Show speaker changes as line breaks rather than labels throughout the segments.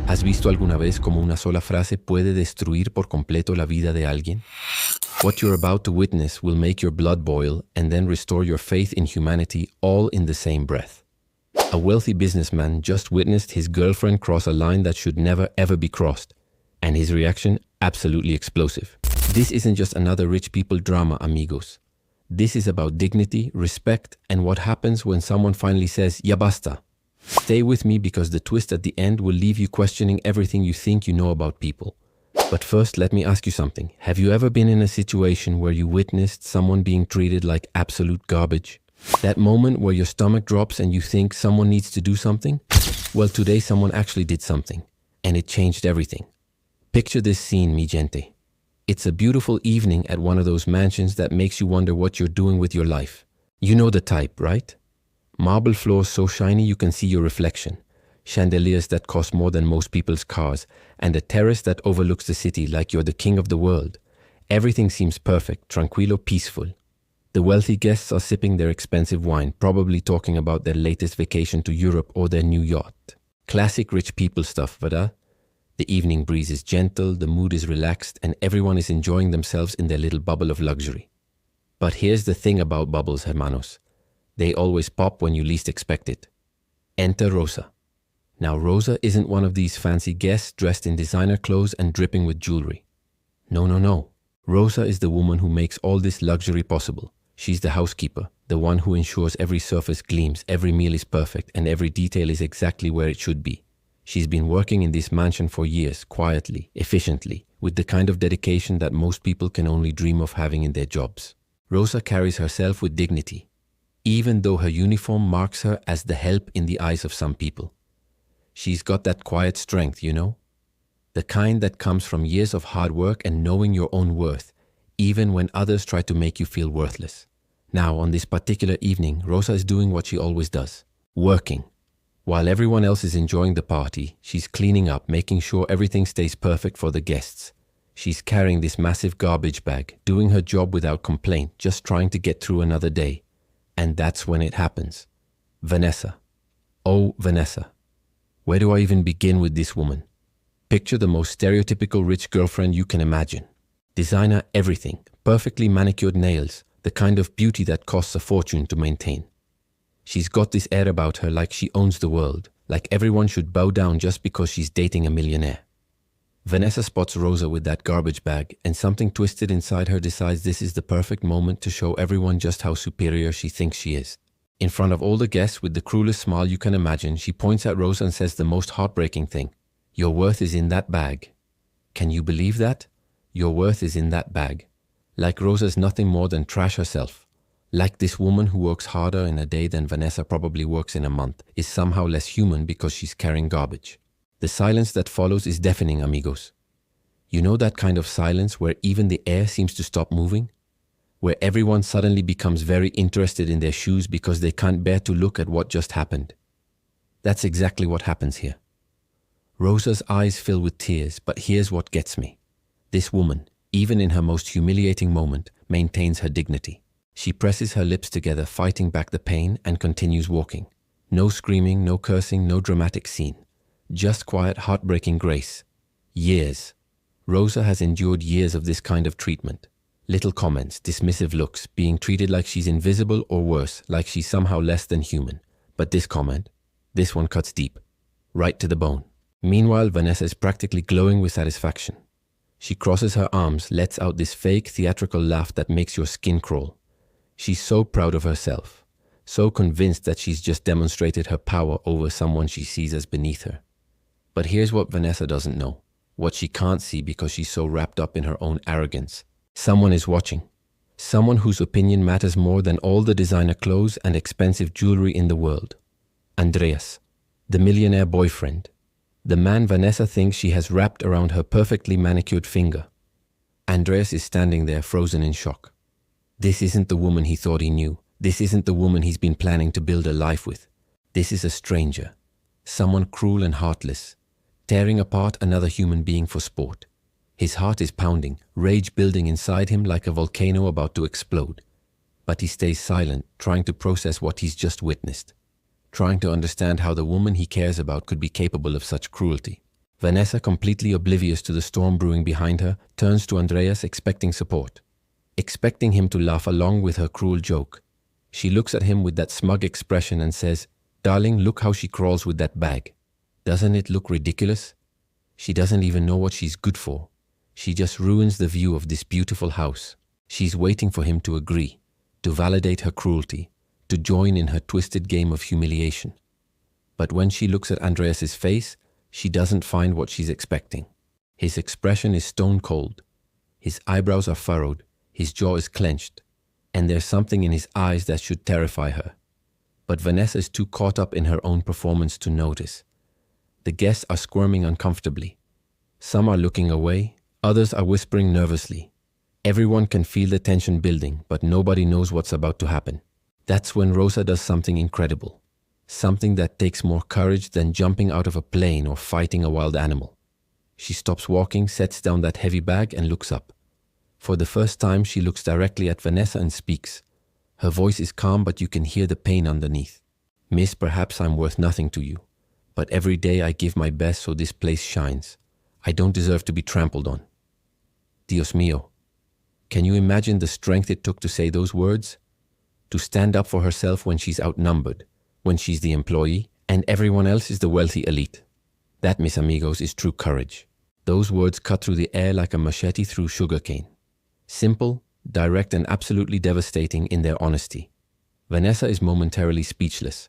¿Has visto alguna vez cómo una sola frase puede destruir por completo la vida de alguien? What you're about to witness will make your blood boil and then restore your faith in humanity all in the same breath. A wealthy businessman just witnessed his girlfriend cross a line that should never ever be crossed, and his reaction absolutely explosive. This isn't just another rich people drama, amigos. This is about dignity, respect, and what happens when someone finally says, ya basta. Stay with me because the twist at the end will leave you questioning everything you think you know about people. But first, let me ask you something. Have you ever been in a situation where you witnessed someone being treated like absolute garbage? That moment where your stomach drops and you think someone needs to do something? Well, today someone actually did something, and it changed everything. Picture this scene, mi gente. It's a beautiful evening at one of those mansions that makes you wonder what you're doing with your life. You know the type, right? Marble floors so shiny you can see your reflection, chandeliers that cost more than most people's cars, and a terrace that overlooks the city like you're the king of the world. Everything seems perfect, tranquilo, peaceful. The wealthy guests are sipping their expensive wine, probably talking about their latest vacation to Europe or their new yacht. Classic rich people stuff, ¿verdad? The evening breeze is gentle, the mood is relaxed, and everyone is enjoying themselves in their little bubble of luxury. But here's the thing about bubbles, hermanos. They always pop when you least expect it. Enter Rosa. Now, Rosa isn't one of these fancy guests dressed in designer clothes and dripping with jewelry. No. Rosa is the woman who makes all this luxury possible. She's the housekeeper, the one who ensures every surface gleams, every meal is perfect, and every detail is exactly where it should be. She's been working in this mansion for years, quietly, efficiently, with the kind of dedication that most people can only dream of having in their jobs. Rosa carries herself with dignity, even though her uniform marks her as the help in the eyes of some people. She's got that quiet strength, you know? The kind that comes from years of hard work and knowing your own worth, even when others try to make you feel worthless. Now, on this particular evening, Rosa is doing what she always does, working. While everyone else is enjoying the party, she's cleaning up, making sure everything stays perfect for the guests. She's carrying this massive garbage bag, doing her job without complaint, just trying to get through another day. And that's when it happens. Vanessa. Oh, Vanessa. Where do I even begin with this woman? Picture the most stereotypical rich girlfriend you can imagine. Designer everything, perfectly manicured nails, the kind of beauty that costs a fortune to maintain. She's got this air about her like she owns the world, like everyone should bow down just because she's dating a millionaire. Vanessa spots Rosa with that garbage bag, and something twisted inside her decides this is the perfect moment to show everyone just how superior she thinks she is. In front of all the guests, with the cruelest smile you can imagine, she points at Rosa and says the most heartbreaking thing. Your worth is in that bag. Can you believe that? Your worth is in that bag. Like Rosa's nothing more than trash herself. Like this woman who works harder in a day than Vanessa probably works in a month is somehow less human because she's carrying garbage. The silence that follows is deafening, amigos. You know that kind of silence where even the air seems to stop moving? Where everyone suddenly becomes very interested in their shoes because they can't bear to look at what just happened. That's exactly what happens here. Rosa's eyes fill with tears, but here's what gets me. This woman, even in her most humiliating moment, maintains her dignity. She presses her lips together, fighting back the pain, and continues walking. No screaming, no cursing, no dramatic scene. Just quiet, heartbreaking grace. Years. Rosa has endured years of this kind of treatment. Little comments, dismissive looks, being treated like she's invisible or worse, like she's somehow less than human. But this comment, this one cuts deep. Right to the bone. Meanwhile, Vanessa is practically glowing with satisfaction. She crosses her arms, lets out this fake theatrical laugh that makes your skin crawl. She's so proud of herself, so convinced that she's just demonstrated her power over someone she sees as beneath her. But here's what Vanessa doesn't know, what she can't see because she's so wrapped up in her own arrogance. Someone is watching. Someone whose opinion matters more than all the designer clothes and expensive jewelry in the world. Andreas, the millionaire boyfriend. The man Vanessa thinks she has wrapped around her perfectly manicured finger. Andreas is standing there frozen in shock. This isn't the woman he thought he knew. This isn't the woman he's been planning to build a life with. This is a stranger. Someone cruel and heartless, tearing apart another human being for sport. His heart is pounding, rage building inside him like a volcano about to explode. But he stays silent, trying to process what he's just witnessed. Trying to understand how the woman he cares about could be capable of such cruelty. Vanessa, completely oblivious to the storm brewing behind her, turns to Andreas expecting support, expecting him to laugh along with her cruel joke. She looks at him with that smug expression and says, "Darling, look how she crawls with that bag. Doesn't it look ridiculous? She doesn't even know what she's good for. She just ruins the view of this beautiful house." She's waiting for him to agree, to validate her cruelty, to join in her twisted game of humiliation. But when she looks at Andreas's face, she doesn't find what she's expecting. His expression is stone cold. His eyebrows are furrowed, his jaw is clenched, and there's something in his eyes that should terrify her. But Vanessa is too caught up in her own performance to notice. The guests are squirming uncomfortably. Some are looking away, others are whispering nervously. Everyone can feel the tension building, but nobody knows what's about to happen. That's when Rosa does something incredible. Something that takes more courage than jumping out of a plane or fighting a wild animal. She stops walking, sets down that heavy bag and looks up. For the first time, she looks directly at Vanessa and speaks. Her voice is calm, but you can hear the pain underneath. "Miss, perhaps I'm worth nothing to you, but every day I give my best so this place shines. I don't deserve to be trampled on." Dios mío. Can you imagine the strength it took to say those words? To stand up for herself when she's outnumbered, when she's the employee, and everyone else is the wealthy elite. That, mis amigos, is true courage. Those words cut through the air like a machete through sugarcane. Simple, direct, and absolutely devastating in their honesty. Vanessa is momentarily speechless.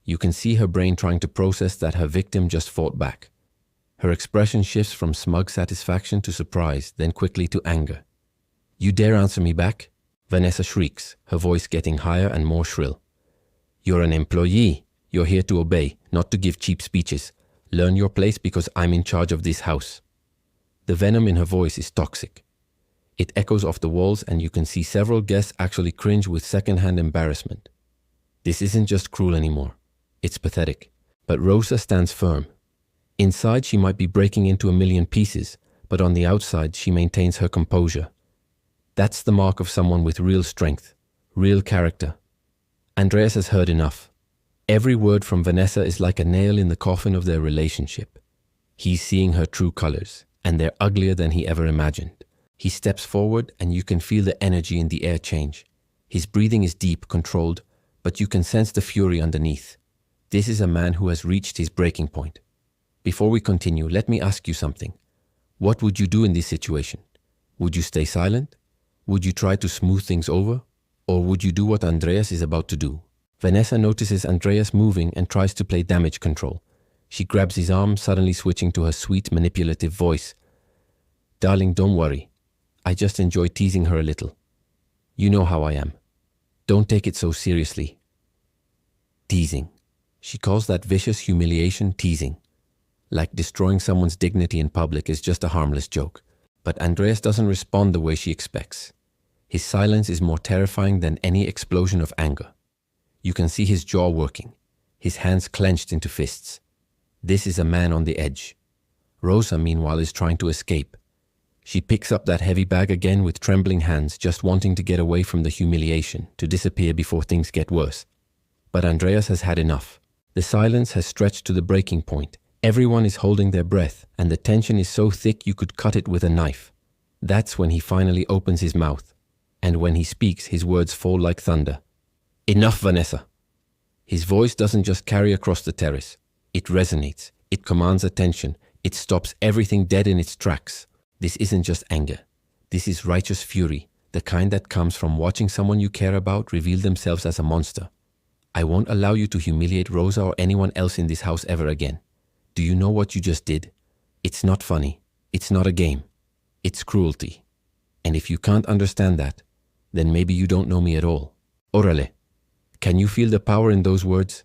You can see her brain trying to process that her victim just fought back. Her expression shifts from smug satisfaction to surprise, then quickly to anger. "You dare answer me back?" Vanessa shrieks, her voice getting higher and more shrill. "You're an employee. You're here to obey, not to give cheap speeches. Learn your place because I'm in charge of this house." The venom in her voice is toxic. It echoes off the walls, and you can see several guests actually cringe with second-hand embarrassment. This isn't just cruel anymore. It's pathetic. But Rosa stands firm. Inside, she might be breaking into a million pieces, but on the outside, she maintains her composure. That's the mark of someone with real strength, real character. Andreas has heard enough. Every word from Vanessa is like a nail in the coffin of their relationship. He's seeing her true colors, and they're uglier than he ever imagined. He steps forward, and you can feel the energy in the air change. His breathing is deep, controlled, but you can sense the fury underneath. This is a man who has reached his breaking point. Before we continue, let me ask you something. What would you do in this situation? Would you stay silent? Would you try to smooth things over? Or would you do what Andreas is about to do? Vanessa notices Andreas moving and tries to play damage control. She grabs his arm, suddenly switching to her sweet, manipulative voice. "Darling, don't worry. I just enjoy teasing her a little. You know how I am. Don't take it so seriously." Teasing. She calls that vicious humiliation teasing. Like destroying someone's dignity in public is just a harmless joke. But Andreas doesn't respond the way she expects. His silence is more terrifying than any explosion of anger. You can see his jaw working, his hands clenched into fists. This is a man on the edge. Rosa, meanwhile, is trying to escape. She picks up that heavy bag again with trembling hands, just wanting to get away from the humiliation, to disappear before things get worse. But Andreas has had enough. The silence has stretched to the breaking point. Everyone is holding their breath, and the tension is so thick you could cut it with a knife. That's when he finally opens his mouth. And when he speaks, his words fall like thunder. "Enough, Vanessa." His voice doesn't just carry across the terrace. It resonates. It commands attention. It stops everything dead in its tracks. This isn't just anger. This is righteous fury, the kind that comes from watching someone you care about reveal themselves as a monster. "I won't allow you to humiliate Rosa or anyone else in this house ever again. Do you know what you just did? It's not funny. It's not a game. It's cruelty. And if you can't understand that, then maybe you don't know me at all." Orale. Can you feel the power in those words?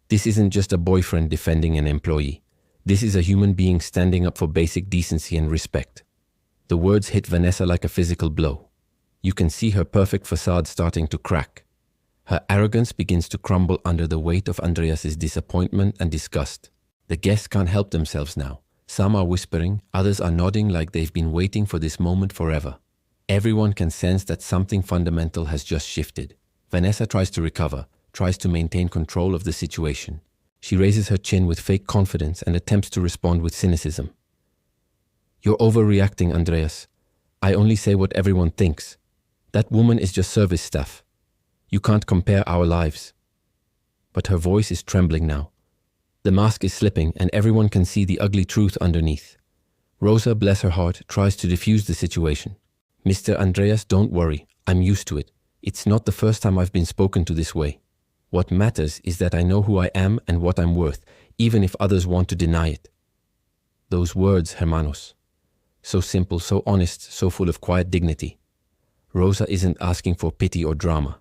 This isn't just a boyfriend defending an employee. This is a human being standing up for basic decency and respect. The words hit Vanessa like a physical blow. You can see her perfect facade starting to crack. Her arrogance begins to crumble under the weight of Andreas's disappointment and disgust. The guests can't help themselves now. Some are whispering, others are nodding like they've been waiting for this moment forever. Everyone can sense that something fundamental has just shifted. Vanessa tries to recover, tries to maintain control of the situation. She raises her chin with fake confidence and attempts to respond with cynicism. You're overreacting, Andreas. I only say what everyone thinks. That woman is just service staff. You can't compare our lives. But her voice is trembling now. The mask is slipping and everyone can see the ugly truth underneath. Rosa, bless her heart, tries to defuse the situation. Mr. Andreas, don't worry. I'm used to it. It's not the first time I've been spoken to this way. What matters is that I know who I am and what I'm worth, even if others want to deny it. Those words, hermanos. So simple, so honest, so full of quiet dignity. Rosa isn't asking for pity or drama.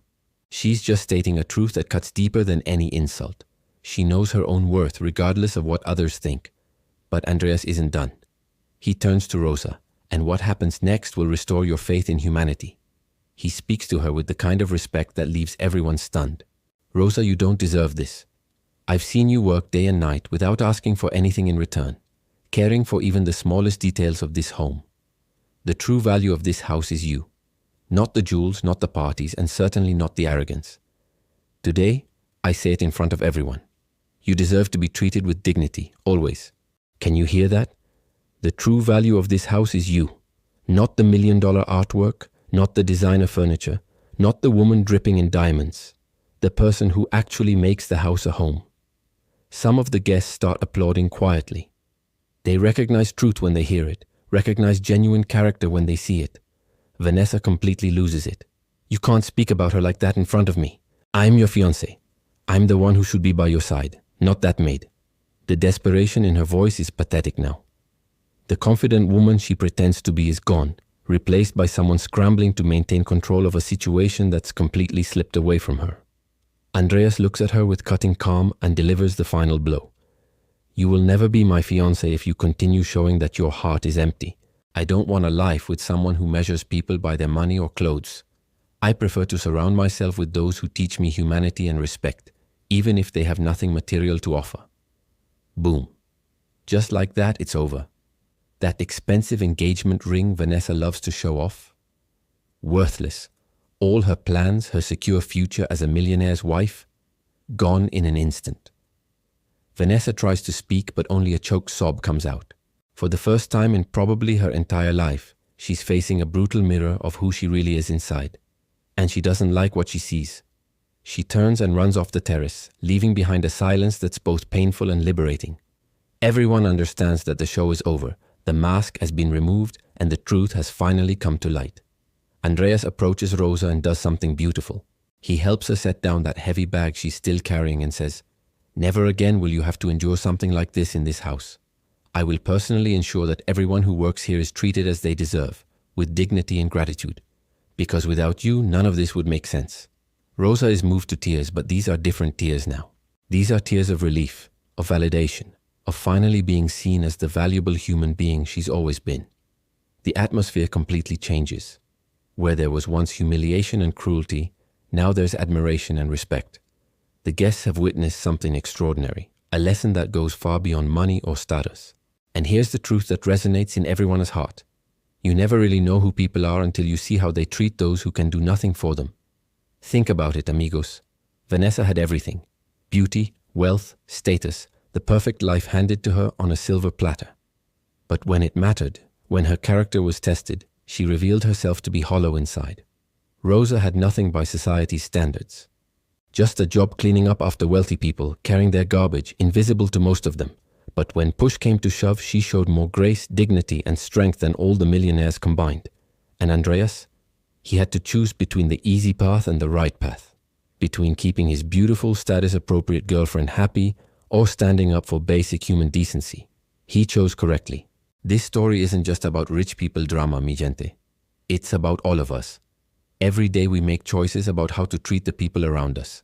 She's just stating a truth that cuts deeper than any insult. She knows her own worth regardless of what others think. But Andreas isn't done. He turns to Rosa, and what happens next will restore your faith in humanity. He speaks to her with the kind of respect that leaves everyone stunned. Rosa, you don't deserve this. I've seen you work day and night without asking for anything in return, caring for even the smallest details of this home. The true value of this house is you. Not the jewels, not the parties, and certainly not the arrogance. Today, I say it in front of everyone. You deserve to be treated with dignity, always. Can you hear that? The true value of this house is you. Not the $1 million artwork, not the designer furniture, not the woman dripping in diamonds. The person who actually makes the house a home. Some of the guests start applauding quietly. They recognize truth when they hear it, recognize genuine character when they see it. Vanessa completely loses it. You can't speak about her like that in front of me. I'm your fiancé. I'm the one who should be by your side, not that maid. The desperation in her voice is pathetic now. The confident woman she pretends to be is gone, replaced by someone scrambling to maintain control of a situation that's completely slipped away from her. Andreas looks at her with cutting calm and delivers the final blow. You will never be my fiancé if you continue showing that your heart is empty. I don't want a life with someone who measures people by their money or clothes. I prefer to surround myself with those who teach me humanity and respect, even if they have nothing material to offer. Boom. Just like that, it's over. That expensive engagement ring Vanessa loves to show off? Worthless. All her plans, her secure future as a millionaire's wife, gone in an instant. Vanessa tries to speak, but only a choked sob comes out. For the first time in probably her entire life, she's facing a brutal mirror of who she really is inside. And she doesn't like what she sees. She turns and runs off the terrace, leaving behind a silence that's both painful and liberating. Everyone understands that the show is over, the mask has been removed, and the truth has finally come to light. Andreas approaches Rosa and does something beautiful. He helps her set down that heavy bag she's still carrying and says, "Never again will you have to endure something like this in this house. I will personally ensure that everyone who works here is treated as they deserve, with dignity and gratitude. Because without you, none of this would make sense." Rosa is moved to tears, but these are different tears now. These are tears of relief, of validation, of finally being seen as the valuable human being she's always been. The atmosphere completely changes. Where there was once humiliation and cruelty, now there's admiration and respect. The guests have witnessed something extraordinary, a lesson that goes far beyond money or status. And here's the truth that resonates in everyone's heart. You never really know who people are until you see how they treat those who can do nothing for them. Think about it, amigos. Vanessa had everything. Beauty, wealth, status, the perfect life handed to her on a silver platter. But when it mattered, when her character was tested, she revealed herself to be hollow inside. Rosa had nothing by society's standards. Just a job cleaning up after wealthy people, carrying their garbage, invisible to most of them. But when push came to shove, she showed more grace, dignity, and strength than all the millionaires combined. And Andreas? He had to choose between the easy path and the right path. Between keeping his beautiful, status-appropriate girlfriend happy or standing up for basic human decency. He chose correctly. This story isn't just about rich people drama, mi gente. It's about all of us. Every day we make choices about how to treat the people around us.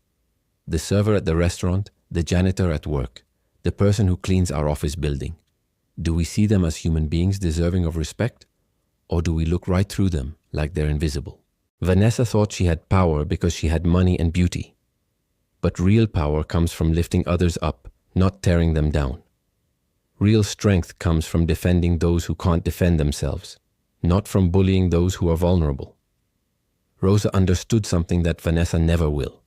The server at the restaurant, the janitor at work, the person who cleans our office building. Do we see them as human beings deserving of respect? Or do we look right through them like they're invisible? Vanessa thought she had power because she had money and beauty. But real power comes from lifting others up, not tearing them down. Real strength comes from defending those who can't defend themselves, not from bullying those who are vulnerable. Rosa understood something that Vanessa never will.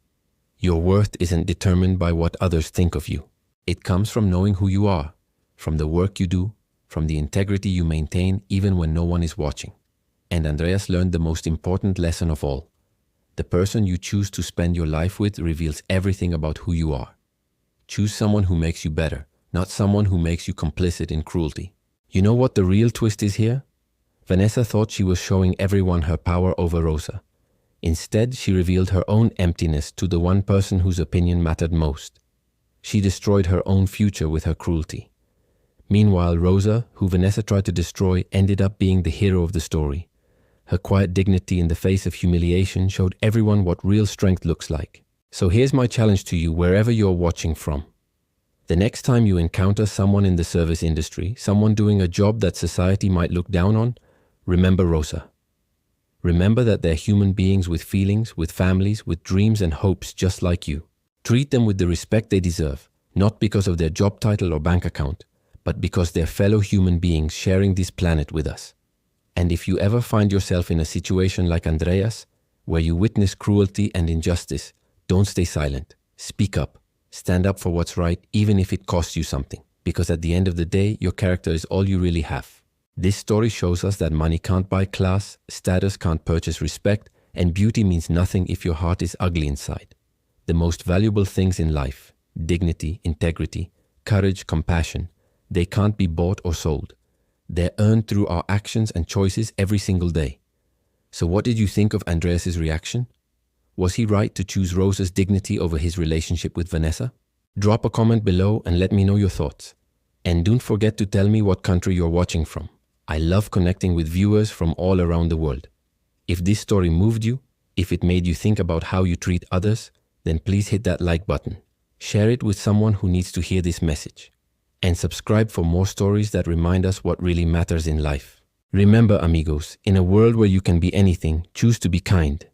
Your worth isn't determined by what others think of you. It comes from knowing who you are, from the work you do, from the integrity you maintain even when no one is watching. And Andreas learned the most important lesson of all. The person you choose to spend your life with reveals everything about who you are. Choose someone who makes you better, not someone who makes you complicit in cruelty. You know what the real twist is here? Vanessa thought she was showing everyone her power over Rosa. Instead, she revealed her own emptiness to the one person whose opinion mattered most. She destroyed her own future with her cruelty. Meanwhile, Rosa, who Vanessa tried to destroy, ended up being the hero of the story. Her quiet dignity in the face of humiliation showed everyone what real strength looks like. So here's my challenge to you wherever you're watching from. The next time you encounter someone in the service industry, someone doing a job that society might look down on, remember Rosa. Remember that they're human beings with feelings, with families, with dreams and hopes just like you. Treat them with the respect they deserve, not because of their job title or bank account, but because they're fellow human beings sharing this planet with us. And if you ever find yourself in a situation like Andreas, where you witness cruelty and injustice, don't stay silent. Speak up. Stand up for what's right, even if it costs you something. Because at the end of the day, your character is all you really have. This story shows us that money can't buy class, status can't purchase respect, and beauty means nothing if your heart is ugly inside. The most valuable things in life, dignity, integrity, courage, compassion, they can't be bought or sold. They're earned through our actions and choices every single day. So what did you think of Andreas's reaction? Was he right to choose Rosa's dignity over his relationship with Vanessa? Drop a comment below and let me know your thoughts. And don't forget to tell me what country you're watching from. I love connecting with viewers from all around the world. If this story moved you, if it made you think about how you treat others, then please hit that like button. Share it with someone who needs to hear this message. And subscribe for more stories that remind us what really matters in life. Remember, amigos, in a world where you can be anything, choose to be kind.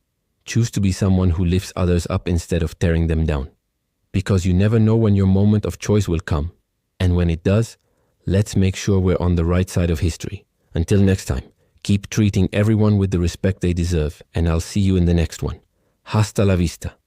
Choose to be someone who lifts others up instead of tearing them down. Because you never know when your moment of choice will come. And when it does, let's make sure we're on the right side of history. Until next time, keep treating everyone with the respect they deserve, and I'll see you in the next one. Hasta la vista.